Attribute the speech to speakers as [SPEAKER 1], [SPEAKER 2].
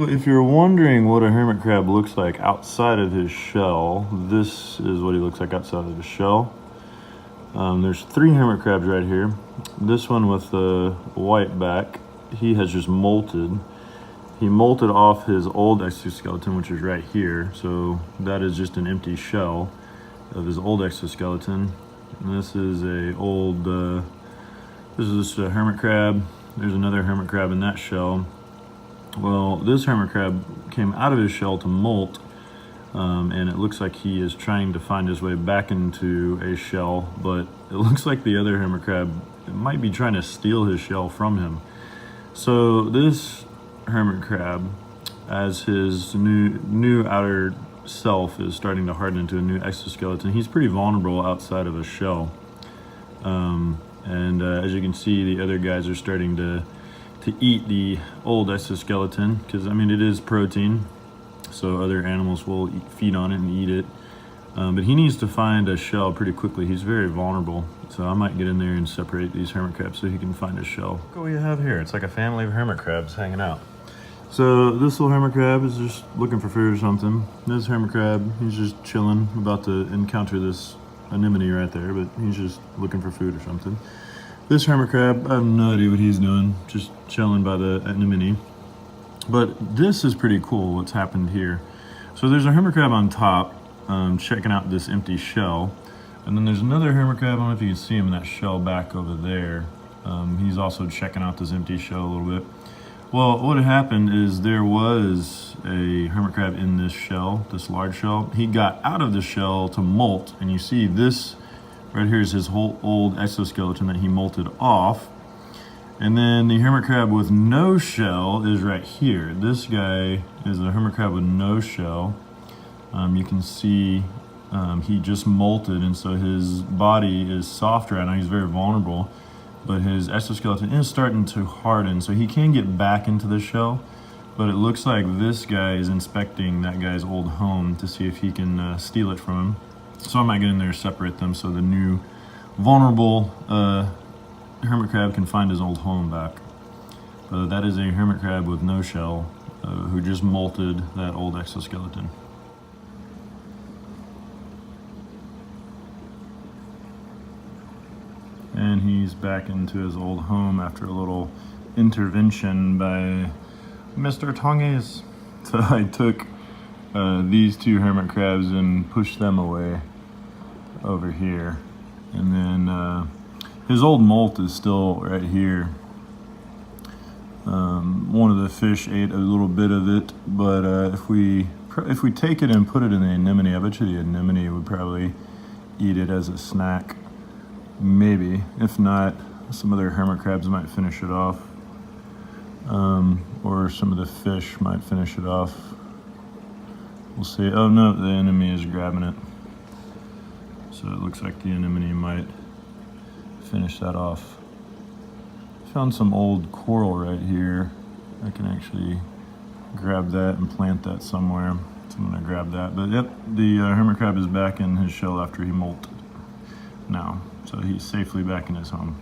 [SPEAKER 1] If you're wondering what a hermit crab looks like outside of his shell, this is what he looks like outside of his shell. There's 3 hermit crabs right here. This one with the white back, he has just molted. He molted off his old exoskeleton, which is right here. So that is just an empty shell of his old exoskeleton. And this is a hermit crab. There's another hermit crab in that shell. Well, this hermit crab came out of his shell to molt, and it looks like he is trying to find his way back into a shell, but it looks like the other hermit crab might be trying to steal his shell from him. So this hermit crab, as his new outer self is starting to harden into a new exoskeleton, he's pretty vulnerable outside of a shell. As you can see, the other guys are starting to eat the old exoskeleton, because I mean it is protein, so other animals will feed on it and eat it. But he needs to find a shell pretty quickly. He's very vulnerable, so I might get in there and separate these hermit crabs so he can find a shell. Look what we have here. It's like a family of hermit crabs hanging out. So this little hermit crab is just looking for food or something. This hermit crab, he's just chilling, about to encounter this anemone right there, but he's just looking for food or something. This hermit crab, I have no idea what he's doing, just chilling by the anemone. But this is pretty cool, what's happened here. So there's a hermit crab on top, checking out this empty shell. And then there's another hermit crab, I don't know if you can see him in that shell back over there. He's also checking out this empty shell a little bit. Well, what had happened is there was a hermit crab in this shell, this large shell. He got out of the shell to molt, and you see this right here is his whole old exoskeleton that he molted off. And then the hermit crab with no shell is right here. This guy is a hermit crab with no shell. You can see he just molted, and so his body is soft right now. He's very vulnerable, but his exoskeleton is starting to harden, so he can get back into the shell. But it looks like this guy is inspecting that guy's old home to see if he can steal it from him. So I might get in there and separate them so the new vulnerable hermit crab can find his old home back. That is a hermit crab with no shell who just molted that old exoskeleton. And he's back into his old home after a little intervention by Mr. Tongues. So I took these 2 hermit crabs and pushed them away over here. And then his old molt is still right here. One of the fish ate a little bit of it, but if we take it and put it in the anemone, I bet you the anemone would probably eat it as a snack. Maybe. If not, some other hermit crabs might finish it off. Or some of the fish might finish it off. We'll see. Oh no, the anemone is grabbing it. So it looks like the anemone might finish that off. Found some old coral right here. I can actually grab that and plant that somewhere. So I'm gonna grab that. But yep, the hermit crab is back in his shell after he molted now. So he's safely back in his home.